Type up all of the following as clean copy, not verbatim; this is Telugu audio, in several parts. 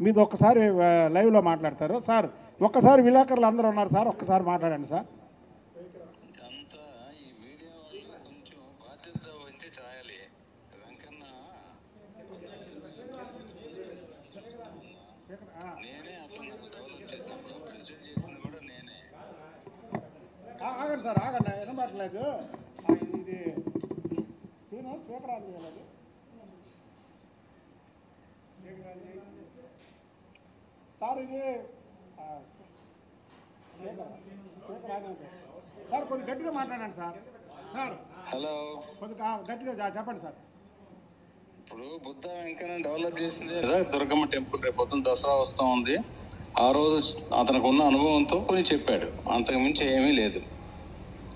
మీది ఒక్కసారి లైవ్లో మాట్లాడతారు సార్. ఒక్కసారి విలేకరులు అందరూ ఉన్నారు సార్, ఒక్కసారి మాట్లాడండి సార్. అంతా ఈ మీడియా వాళ్ళు కొంచెం బాధ్యత వహించి చేయాలి. వెంకన్న నేనే అట్లా నాకు డెవలప్ చేసినప్పుడు ప్రెసిడెంట్ చేసింది కూడా నేనే. ఆగండి సార్, ఆగండి, వినబడట్లేదు. ఇది సీను స్పీకర్ ఆన్ చేయలేదు. సార్ ఇది సార్ కొద్దిగా గట్టిగా మాట్లాడండి సార్. సార్ హలో, కొద్దిగా గట్టిగా చెప్పండి సార్. ఇప్పుడు బుద్ధ వెంకన్న డెవలప్ చేసింది కదా దుర్గమ్మ టెంపుల్. రేపు పొద్దున్న దసరా వస్తూ ఉంది. ఆ రోజు అతనికి ఉన్న అనుభవంతో కొన్ని చెప్పాడు, అంతకుమించి ఏమీ లేదు.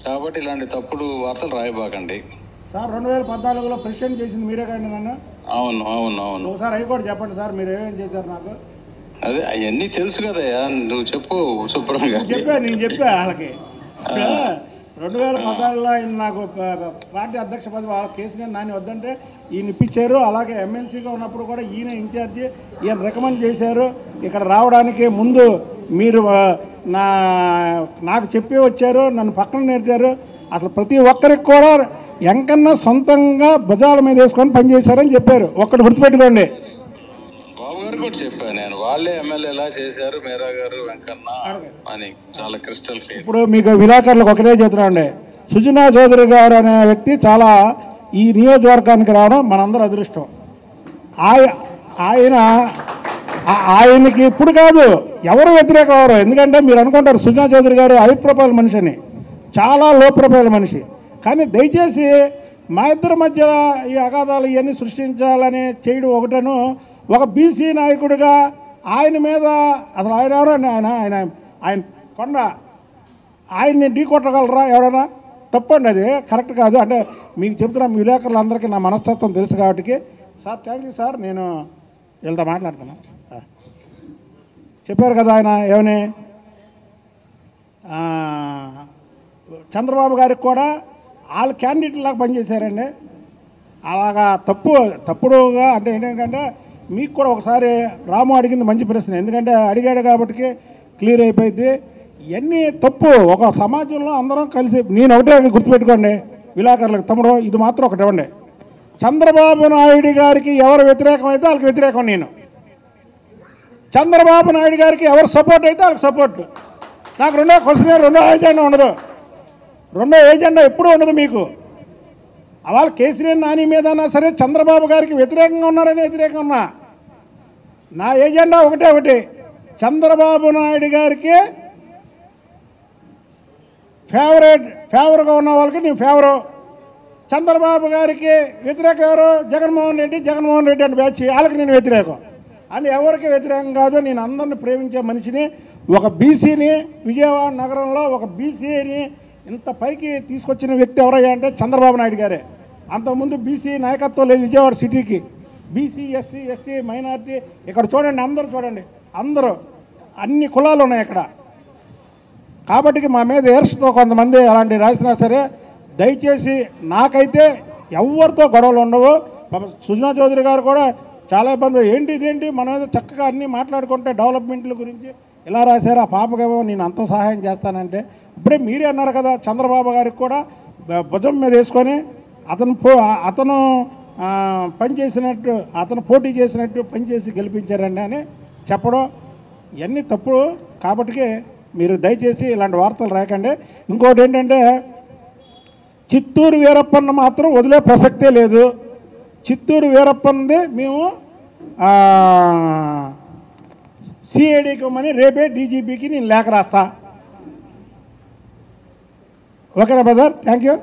కాబట్టి ఇలాంటి తప్పుడు వార్తలు రాయబాకండి సార్. 2014లో ప్రెసిడెంట్ చేసింది మీరే కానీ నన్ను. అవును అవును అవును. ఒకసారి అవి కూడా చెప్పండి సార్, మీరు ఏమేమి చేశారు నాకు. అదే అవన్నీ తెలుసు కదయ్యా, నువ్వు చెప్పు శుభ్రంగా. నేను చెప్పా వాళ్ళకి. 2014లో ఆయన నాకు పార్టీ అధ్యక్ష పదవి కేసీఆర్ నాని వద్దంటే ఈయన ఇప్పించారు. అలాగే ఎమ్మెల్సీగా ఉన్నప్పుడు కూడా ఈయన ఇన్ఛార్జి, ఈయన రికమెండ్ చేశారు. ఇక్కడ రావడానికి ముందు మీరు నాకు చెప్పి వచ్చారు, నన్ను పక్కన నేర్చారు. అసలు ప్రతి ఒక్కరికి కూడా వెంకన్న సొంతంగా భుజాల మీద వేసుకొని పనిచేశారని చెప్పారు. ఒక్కటి గుర్తుపెట్టుకోండి. బాబు గారు కూడా చెప్పాను నేను, వాళ్ళే ఎమ్మెల్యే ఎలా చేశారు మీరా గారు వెంకన్న అని, చాలా క్రిస్టల్ క్లియర్. ఇప్పుడు మీకు విలేకరులకు ఒకటే చెప్తున్నాండి, సుజనా చౌదరి గారు అనే వ్యక్తి చాలా ఈ నియోజకవర్గానికి రావడం మనందరూ అదృష్టం. ఆయనకి ఇప్పుడు కాదు ఎవరు వ్యతిరేకం అవరు. ఎందుకంటే మీరు అనుకుంటారు సుజనా చౌదరి గారు హై ప్రొఫైల్ మనిషి అని, చాలా లో ప్రొఫైల్ మనిషి. కానీ దయచేసి మా ఇద్దరి మధ్య ఈ అగాధాలు ఇవన్నీ సృష్టించాలని చేయడం ఒకటను, ఒక బీసీ నాయకుడిగా ఆయన మీద అసలు ఆయన ఎవరండి, ఆయన కొండ ఆయన్ని ఢీ కొట్టగలరా ఎవడన్నా? తప్పండి, అది కరెక్ట్ కాదు. అంటే మీకు చెప్తున్నా, విలేకరులందరికీ నా మనస్తత్వం తెలుసు కాబట్టి. సార్ థ్యాంక్ యూ సార్, నేను వీళ్ళతో మాట్లాడుతున్నా. చెప్పారు కదా ఆయన ఏమని, చంద్రబాబు గారికి కూడా వాళ్ళు క్యాండిడేట్లాగా పనిచేశారండి. అలాగా తప్పుడుగా అంటే ఏంటంటే మీకు కూడా ఒకసారి రాము అడిగింది మంచి ప్రశ్న, ఎందుకంటే అడిగాడు కాబట్టి క్లియర్ అయిపోయింది. ఇవన్నీ తప్పు. ఒక సమాజంలో అందరం కలిసి, నేను ఒకటే గుర్తుపెట్టుకోండి విలేకరులకు, తమ్ముడు ఇది మాత్రం ఒకటి ఇవ్వండి. చంద్రబాబు నాయుడు గారికి ఎవరు వ్యతిరేకం అయితే వాళ్ళకి వ్యతిరేకం నేను. చంద్రబాబు నాయుడు గారికి ఎవరు సపోర్ట్ అయితే వాళ్ళకి సపోర్ట్. నాకు రెండో క్వశ్చన్, రెండో ఏజెండా ఉండదు. రెండో ఏజెండా ఎప్పుడూ ఉండదు మీకు. వాళ్ళ కేసీఆర్ నాని మీదన్నా సరే చంద్రబాబు గారికి వ్యతిరేకంగా ఉన్నారని వ్యతిరేకంగా ఉన్నా. నా ఏజెండా ఒకటి, చంద్రబాబు నాయుడు గారికి ఫేవర్గా ఉన్న వాళ్ళకి నేను ఫేవరు. చంద్రబాబు గారికి వ్యతిరేకం ఎవరు? జగన్మోహన్ రెడ్డి అంటే బ్యాచ్, వాళ్ళకి నేను వ్యతిరేకం. అని ఎవరికి వ్యతిరేకం కాదు. నేను అందరిని ప్రేమించే మనిషిని, ఒక బీసీని, విజయవాడ నగరంలో ఒక బీసీని ఇంత పైకి తీసుకొచ్చిన వ్యక్తి ఎవరయ్యా అంటే చంద్రబాబు నాయుడు గారే. అంతకుముందు బీసీ నాయకత్వం లేదు విజయవాడ సిటీకి. బీసీ, ఎస్సీ, ఎస్టీ, మైనార్టీ, ఇక్కడ చూడండి, అందరూ చూడండి, అందరూ అన్ని కులాలు ఉన్నాయి ఇక్కడ. కాబట్టి మా మీద ఏర్స్తో కొంతమంది అలాంటి రాసినా సరే దయచేసి నాకైతే ఎవరితో గొడవలు ఉండవు. సుజనా చౌదరి గారు కూడా చాలా ఇబ్బంది, ఇదేంటి మన మీద చక్కగా అన్నీ మాట్లాడుకుంటే డెవలప్మెంట్ల గురించి ఇలా రాశారు. ఆ పాపకేమో నేను అంత సహాయం చేస్తానంటే, ఇప్పుడే మీరే అన్నారు కదా చంద్రబాబు గారికి కూడా భుజం మీద వేసుకొని అతను పనిచేసినట్టు, అతను పోటీ చేసినట్టు పనిచేసి గెలిపించారండి అని చెప్పడం ఇవన్నీ తప్పు. కాబట్టి మీరు దయచేసి ఇలాంటి వార్తలు రాకండి. ఇంకోటి ఏంటంటే, చిత్తూరు వీరప్పన్న మాత్రం వదిలే ప్రసక్తే లేదు. చిత్తూరు వీరప్పన్నది మేము సిఐడికి ఇవ్వమని రేపే డీజీపీకి నేను లేఖ రాస్తా. ఓకేనా బ్రదర్? Thank you.